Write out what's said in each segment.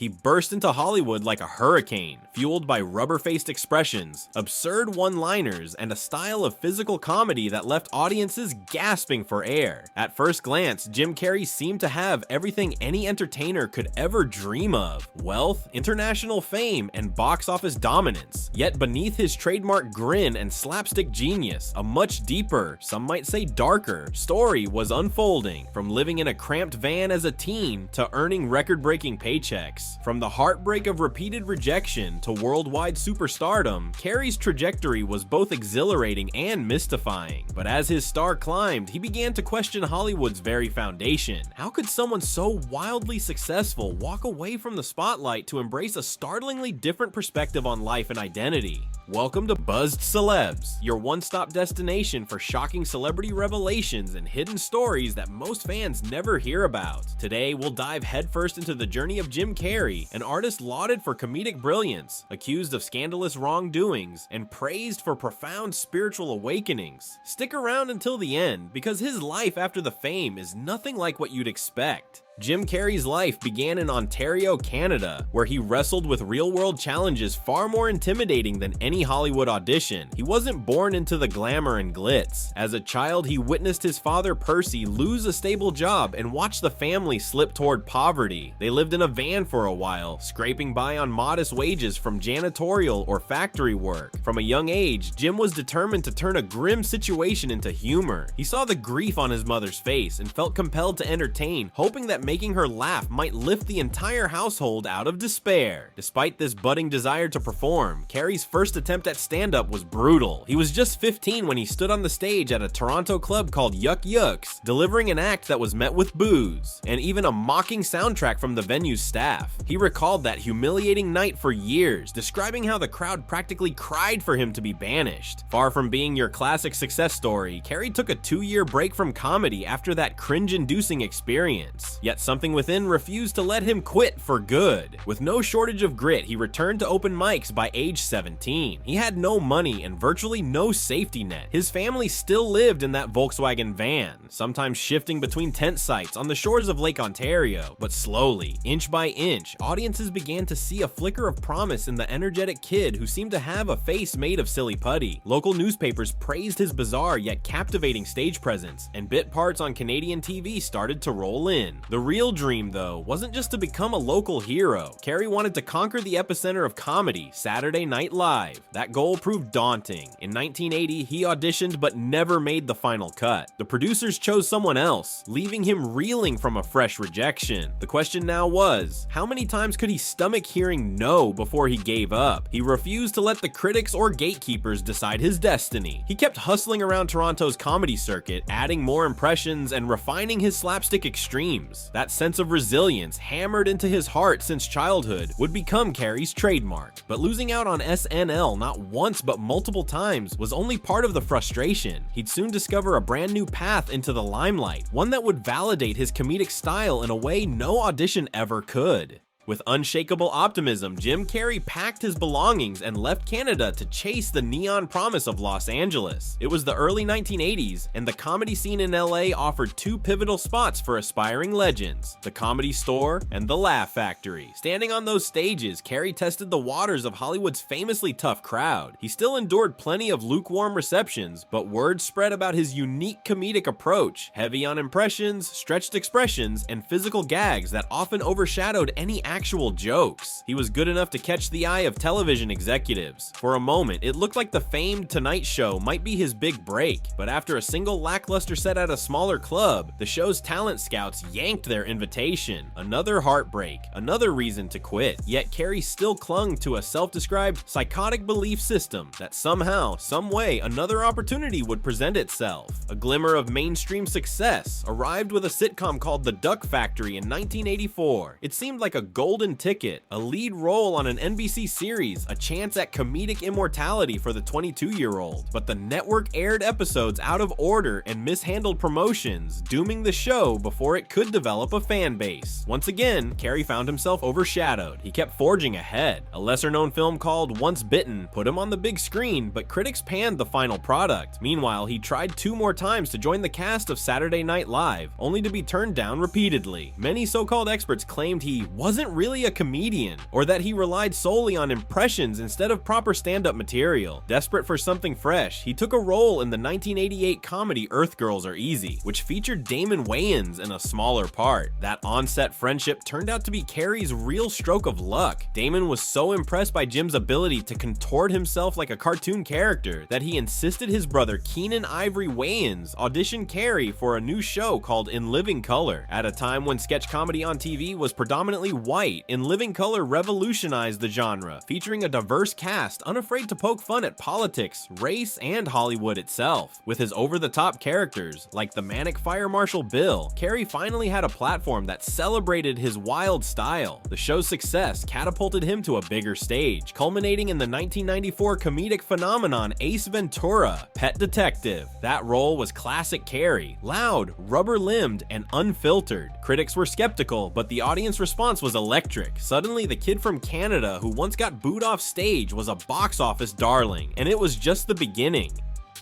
He burst into Hollywood like a hurricane, fueled by rubber-faced expressions, absurd one-liners, and a style of physical comedy that left audiences gasping for air. At first glance, Jim Carrey seemed to have everything any entertainer could ever dream of: wealth, international fame, and box office dominance. Yet beneath his trademark grin and slapstick genius, a much deeper, some might say darker, story was unfolding. From living in a cramped van as a teen to earning record-breaking paychecks. From the heartbreak of repeated rejection to worldwide superstardom, Carrey's trajectory was both exhilarating and mystifying. But as his star climbed, he began to question Hollywood's very foundation. How could someone so wildly successful walk away from the spotlight to embrace a startlingly different perspective on life and identity? Welcome to Buzzed Celebs, your one-stop destination for shocking celebrity revelations and hidden stories that most fans never hear about. Today, we'll dive headfirst into the journey of Jim Carrey, an artist lauded for comedic brilliance, accused of scandalous wrongdoings, and praised for profound spiritual awakenings. Stick around until the end, because his life after the fame is nothing like what you'd expect. Jim Carrey's life began in Ontario, Canada, where he wrestled with real-world challenges far more intimidating than any Hollywood audition. He wasn't born into the glamour and glitz. As a child, he witnessed his father Percy lose a stable job and watched the family slip toward poverty. They lived in a van for a while, scraping by on modest wages from janitorial or factory work. From a young age, Jim was determined to turn a grim situation into humor. He saw the grief on his mother's face and felt compelled to entertain, hoping that making her laugh might lift the entire household out of despair. Despite this budding desire to perform, Carrey's first attempt at stand-up was brutal. He was just 15 when he stood on the stage at a Toronto club called Yuck Yucks, delivering an act that was met with boos, and even a mocking soundtrack from the venue's staff. He recalled that humiliating night for years, describing how the crowd practically cried for him to be banished. Far from being your classic success story, Carrey took a 2-year break from comedy after that cringe-inducing experience. Yet something within refused to let him quit for good. With no shortage of grit, he returned to open mics by age 17. He had no money and virtually no safety net. His family still lived in that Volkswagen van, sometimes shifting between tent sites on the shores of Lake Ontario. But slowly, inch by inch, audiences began to see a flicker of promise in the energetic kid who seemed to have a face made of silly putty. Local newspapers praised his bizarre yet captivating stage presence, and bit parts on Canadian TV started to roll in. The real dream, though, wasn't just to become a local hero. Carrey wanted to conquer the epicenter of comedy, Saturday Night Live. That goal proved daunting. In 1980, he auditioned but never made the final cut. The producers chose someone else, leaving him reeling from a fresh rejection. The question now was, how many times could he stomach hearing no before he gave up? He refused to let the critics or gatekeepers decide his destiny. He kept hustling around Toronto's comedy circuit, adding more impressions and refining his slapstick extremes. That sense of resilience, hammered into his heart since childhood, would become Carrey's trademark. But losing out on SNL not once but multiple times was only part of the frustration. He'd soon discover a brand new path into the limelight, one that would validate his comedic style in a way no audition ever could. With unshakable optimism, Jim Carrey packed his belongings and left Canada to chase the neon promise of Los Angeles. It was the early 1980s, and the comedy scene in LA offered two pivotal spots for aspiring legends: the Comedy Store and the Laugh Factory. Standing on those stages, Carrey tested the waters of Hollywood's famously tough crowd. He still endured plenty of lukewarm receptions, but word spread about his unique comedic approach, heavy on impressions, stretched expressions, and physical gags that often overshadowed any actual jokes. He was good enough to catch the eye of television executives. For a moment, it looked like the famed Tonight Show might be his big break, but after a single lackluster set at a smaller club, the show's talent scouts yanked their invitation. Another heartbreak, another reason to quit. Yet Carrey still clung to a self-described psychotic belief system that somehow, someway, another opportunity would present itself. A glimmer of mainstream success arrived with a sitcom called The Duck Factory in 1984. It seemed like a golden ticket, a lead role on an NBC series, a chance at comedic immortality for the 22-year-old. But the network aired episodes out of order and mishandled promotions, dooming the show before it could develop a fan base. Once again, Carrey found himself overshadowed. He kept forging ahead. A lesser-known film called Once Bitten put him on the big screen, but critics panned the final product. Meanwhile, he tried 2 more times to join the cast of Saturday Night Live, only to be turned down repeatedly. Many so-called experts claimed he wasn't wasn't really a comedian, or that he relied solely on impressions instead of proper stand-up material. Desperate for something fresh, he took a role in the 1988 comedy Earth Girls Are Easy, which featured Damon Wayans in a smaller part. That on-set friendship turned out to be Carrey's real stroke of luck. Damon was so impressed by Jim's ability to contort himself like a cartoon character that he insisted his brother Keenan Ivory Wayans audition Carrey for a new show called In Living Color. At a time when sketch comedy on TV was predominantly white, In Living Color revolutionized the genre, featuring a diverse cast unafraid to poke fun at politics, race, and Hollywood itself. With his over-the-top characters, like the manic fire marshal Bill, Carrey finally had a platform that celebrated his wild style. The show's success catapulted him to a bigger stage, culminating in the 1994 comedic phenomenon Ace Ventura, Pet Detective. That role was classic Carrey, loud, rubber-limbed, and unfiltered. Critics were skeptical, but the audience response was electric. Suddenly, the kid from Canada who once got booed off stage was a box office darling, and it was just the beginning.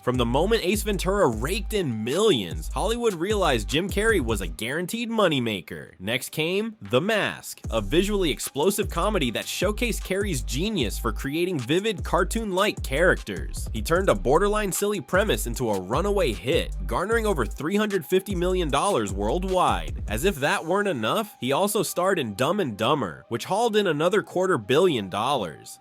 From the moment Ace Ventura raked in millions, Hollywood realized Jim Carrey was a guaranteed moneymaker. Next came The Mask, a visually explosive comedy that showcased Carrey's genius for creating vivid, cartoon-like characters. He turned a borderline silly premise into a runaway hit, garnering over $350 million worldwide. As if that weren't enough, he also starred in Dumb and Dumber, which hauled in another $250 million.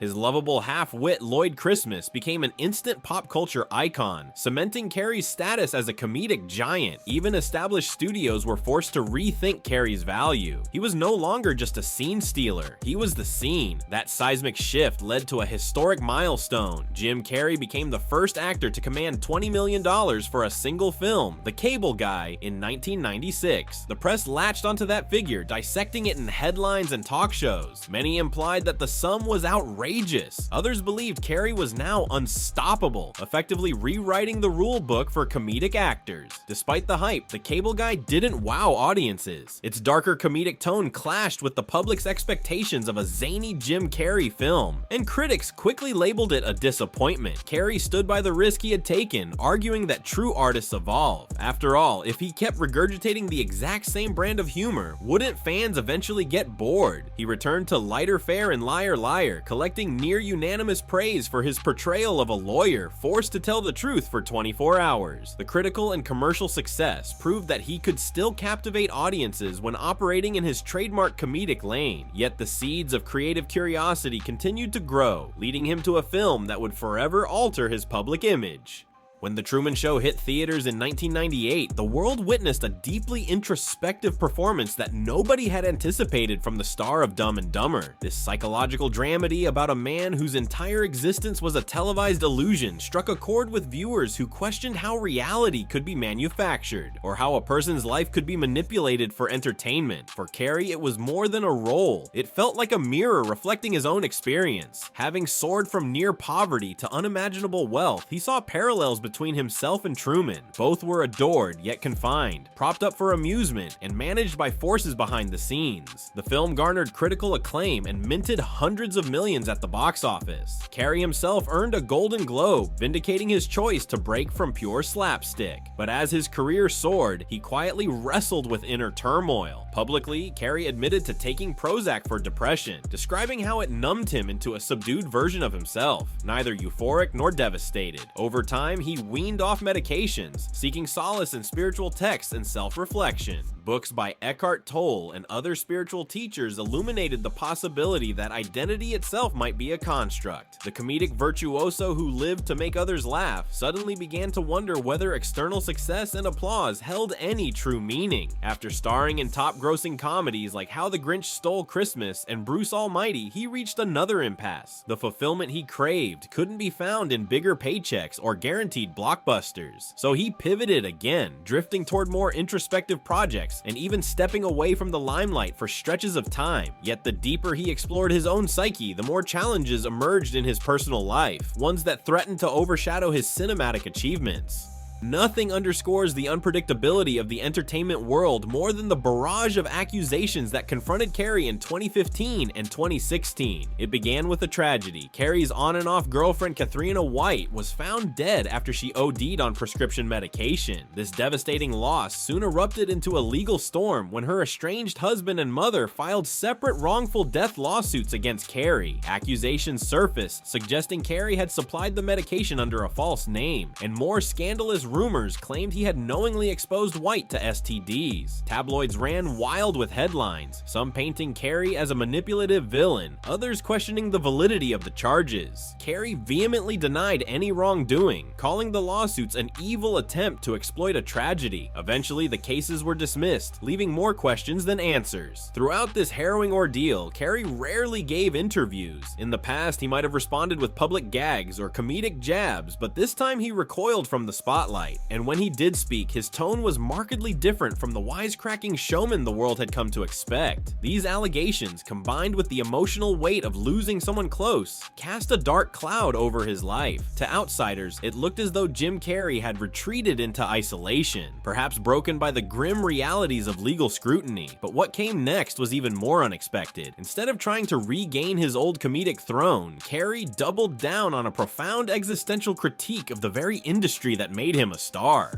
His lovable half-wit Lloyd Christmas became an instant pop culture icon, cementing Carrey's status as a comedic giant. Even established studios were forced to rethink Carrey's value. He was no longer just a scene stealer, he was the scene. That seismic shift led to a historic milestone. Jim Carrey became the first actor to command $20 million for a single film, The Cable Guy, in 1996. The press latched onto that figure, dissecting it in headlines and talk shows. Many implied that the sum was outrageous. Others believed Carrey was now unstoppable, effectively rewriting the rule book for comedic actors. Despite the hype, The Cable Guy didn't wow audiences. Its darker comedic tone clashed with the public's expectations of a zany Jim Carrey film, and critics quickly labeled it a disappointment. Carrey stood by the risk he had taken, arguing that true artists evolve. After all, if he kept regurgitating the exact same brand of humor, wouldn't fans eventually get bored? He returned to lighter fare in Liar Liar, collecting near unanimous praise for his portrayal of a lawyer forced to tell the truth for 24 hours. The critical and commercial success proved that he could still captivate audiences when operating in his trademark comedic lane, yet the seeds of creative curiosity continued to grow, leading him to a film that would forever alter his public image. When The Truman Show hit theaters in 1998, the world witnessed a deeply introspective performance that nobody had anticipated from the star of Dumb and Dumber. This psychological dramedy about a man whose entire existence was a televised illusion struck a chord with viewers who questioned how reality could be manufactured, or how a person's life could be manipulated for entertainment. For Carrey, it was more than a role. It felt like a mirror reflecting his own experience. Having soared from near poverty to unimaginable wealth, he saw parallels between himself and Truman. Both were adored yet confined, propped up for amusement, and managed by forces behind the scenes. The film garnered critical acclaim and minted hundreds of millions at the box office. Carrey himself earned a Golden Globe, vindicating his choice to break from pure slapstick. But as his career soared, he quietly wrestled with inner turmoil. Publicly, Carrey admitted to taking Prozac for depression, describing how it numbed him into a subdued version of himself, neither euphoric nor devastated. Over time, he weaned off medications, seeking solace in spiritual texts and self-reflection. Books by Eckhart Tolle and other spiritual teachers illuminated the possibility that identity itself might be a construct. The comedic virtuoso who lived to make others laugh suddenly began to wonder whether external success and applause held any true meaning. After starring in top-grossing comedies like How the Grinch Stole Christmas and Bruce Almighty, he reached another impasse. The fulfillment he craved couldn't be found in bigger paychecks or guaranteed blockbusters. So he pivoted again, drifting toward more introspective projects and even stepping away from the limelight for stretches of time. Yet the deeper he explored his own psyche, the more challenges emerged in his personal life, ones that threatened to overshadow his cinematic achievements. Nothing underscores the unpredictability of the entertainment world more than the barrage of accusations that confronted Carey in 2015 and 2016. It began with a tragedy. Carey's on and off girlfriend Katharina White was found dead after she OD'd on prescription medication. This devastating loss soon erupted into a legal storm when her estranged husband and mother filed separate wrongful death lawsuits against Carey. Accusations surfaced, suggesting Carey had supplied the medication under a false name, and more scandalous rumors claimed he had knowingly exposed White to STDs. Tabloids ran wild with headlines, some painting Carey as a manipulative villain, others questioning the validity of the charges. Carey vehemently denied any wrongdoing, calling the lawsuits an evil attempt to exploit a tragedy. Eventually, the cases were dismissed, leaving more questions than answers. Throughout this harrowing ordeal, Carey rarely gave interviews. In the past, he might have responded with public gags or comedic jabs, but this time he recoiled from the spotlight. And when he did speak, his tone was markedly different from the wisecracking showman the world had come to expect. These allegations, combined with the emotional weight of losing someone close, cast a dark cloud over his life. To outsiders, it looked as though Jim Carrey had retreated into isolation, perhaps broken by the grim realities of legal scrutiny. But what came next was even more unexpected. Instead of trying to regain his old comedic throne, Carey doubled down on a profound existential critique of the very industry that made him a star.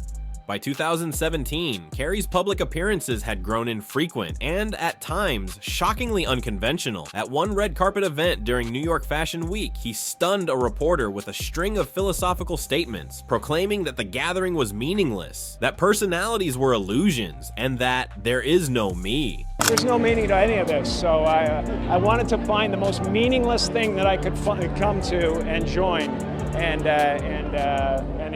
By 2017, Carey's public appearances had grown infrequent and, at times, shockingly unconventional. At one red carpet event during New York Fashion Week, he stunned a reporter with a string of philosophical statements, proclaiming that the gathering was meaningless, that personalities were illusions, and that there is no me. There's no meaning to any of this, so I wanted to find the most meaningless thing that I could come to and join, and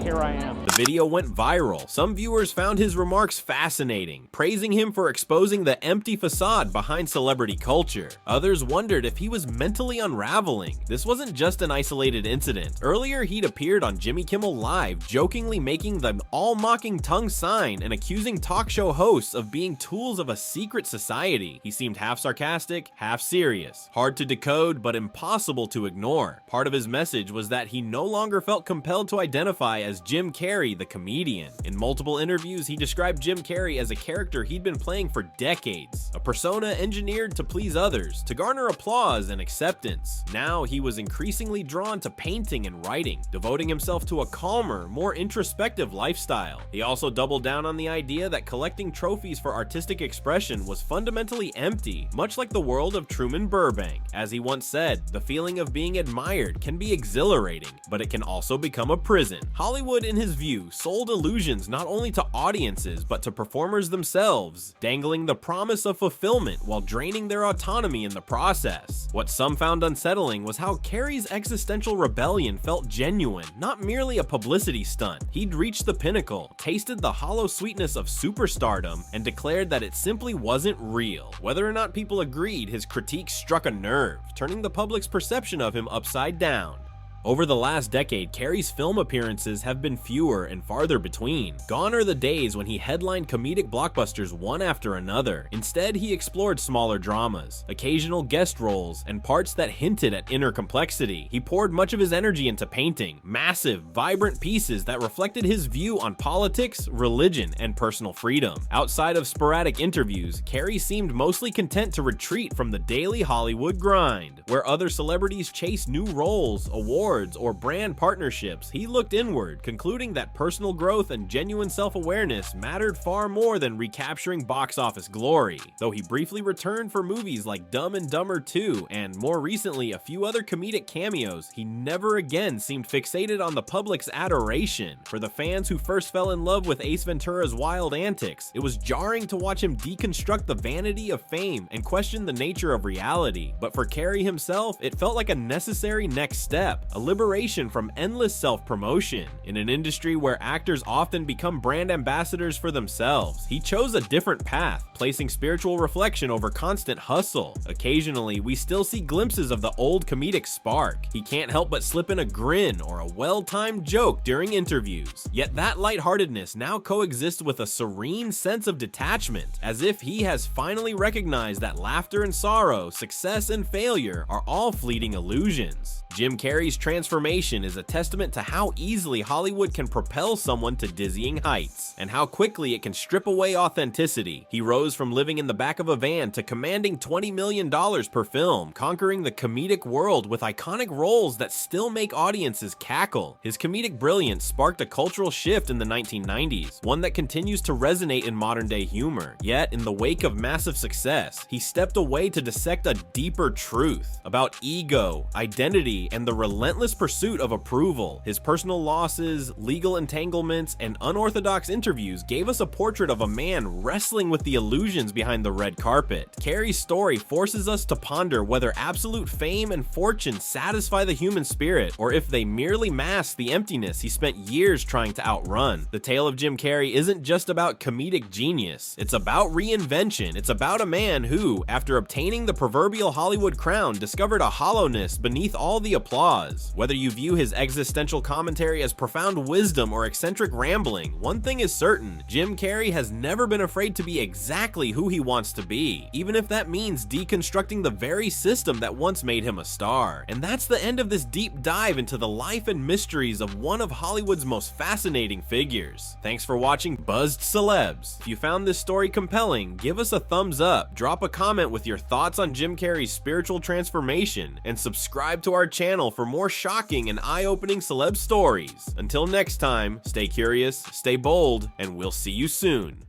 here I am. The video went viral. Some viewers found his remarks fascinating, praising him for exposing the empty facade behind celebrity culture. Others wondered if he was mentally unraveling. This wasn't just an isolated incident. Earlier, he'd appeared on Jimmy Kimmel Live, jokingly making the all-mocking tongue sign and accusing talk show hosts of being tools of a secret society. He seemed half sarcastic, half serious, hard to decode but impossible to ignore. Part of his message was that he no longer felt compelled to identify as Jim Carrey, the comedian. In multiple interviews, he described Jim Carrey as a character he'd been playing for decades, a persona engineered to please others, to garner applause and acceptance. Now he was increasingly drawn to painting and writing, devoting himself to a calmer, more introspective lifestyle. He also doubled down on the idea that collecting trophies for artistic expression was fundamentally empty, much like the world of Truman Burbank. As he once said, the feeling of being admired can be exhilarating, but it can also become a prison. Hollywood, in his view, sold illusions not only to audiences but to performers themselves, dangling the promise of fulfillment while draining their autonomy in the process. What some found unsettling was how Carey's existential rebellion felt genuine, not merely a publicity stunt. He'd reached the pinnacle, tasted the hollow sweetness of superstardom, and declared that it simply wasn't real. Whether or not people agreed, his critique struck a nerve, turning the public's perception of him upside down. Over the last decade, Carey's film appearances have been fewer and farther between. Gone are the days when he headlined comedic blockbusters one after another. Instead, he explored smaller dramas, occasional guest roles, and parts that hinted at inner complexity. He poured much of his energy into painting, massive, vibrant pieces that reflected his view on politics, religion, and personal freedom. Outside of sporadic interviews, Carey seemed mostly content to retreat from the daily Hollywood grind. Where other celebrities chased new roles, awards, or brand partnerships, he looked inward, concluding that personal growth and genuine self-awareness mattered far more than recapturing box office glory. Though he briefly returned for movies like Dumb and Dumber 2 and, more recently, a few other comedic cameos, he never again seemed fixated on the public's adoration. For the fans who first fell in love with Ace Ventura's wild antics, it was jarring to watch him deconstruct the vanity of fame and question the nature of reality. But for Carey himself, it felt like a necessary next step, a liberation from endless self-promotion. In an industry where actors often become brand ambassadors for themselves, he chose a different path, placing spiritual reflection over constant hustle. Occasionally, we still see glimpses of the old comedic spark. He can't help but slip in a grin or a well-timed joke during interviews. Yet that lightheartedness now coexists with a serene sense of detachment, as if he has finally recognized that laughter and sorrow, success and failure are all fleeting illusions. Jim Carrey's transformation is a testament to how easily Hollywood can propel someone to dizzying heights, and how quickly it can strip away authenticity. He rose from living in the back of a van to commanding $20 million per film, conquering the comedic world with iconic roles that still make audiences cackle. His comedic brilliance sparked a cultural shift in the 1990s, one that continues to resonate in modern-day humor. Yet, in the wake of massive success, he stepped away to dissect a deeper truth about ego, identity, and the relentless pursuit of approval. His personal losses, legal entanglements, and unorthodox interviews gave us a portrait of a man wrestling with the illusions behind the red carpet. Carrey's story forces us to ponder whether absolute fame and fortune satisfy the human spirit, or if they merely mask the emptiness he spent years trying to outrun. The tale of Jim Carrey isn't just about comedic genius, it's about reinvention. It's about a man who, after obtaining the proverbial Hollywood crown, discovered a hollowness beneath all the applause. Whether you view his existential commentary as profound wisdom or eccentric rambling, one thing is certain: Jim Carrey has never been afraid to be exactly who he wants to be, even if that means deconstructing the very system that once made him a star. And that's the end of this deep dive into the life and mysteries of one of Hollywood's most fascinating figures. Thanks for watching Buzzed Celebs. If you found this story compelling, give us a thumbs up, drop a comment with your thoughts on Jim Carrey's spiritual transformation, and subscribe to our channel for more shocking and eye-opening celeb stories. Until next time, stay curious, stay bold, and we'll see you soon.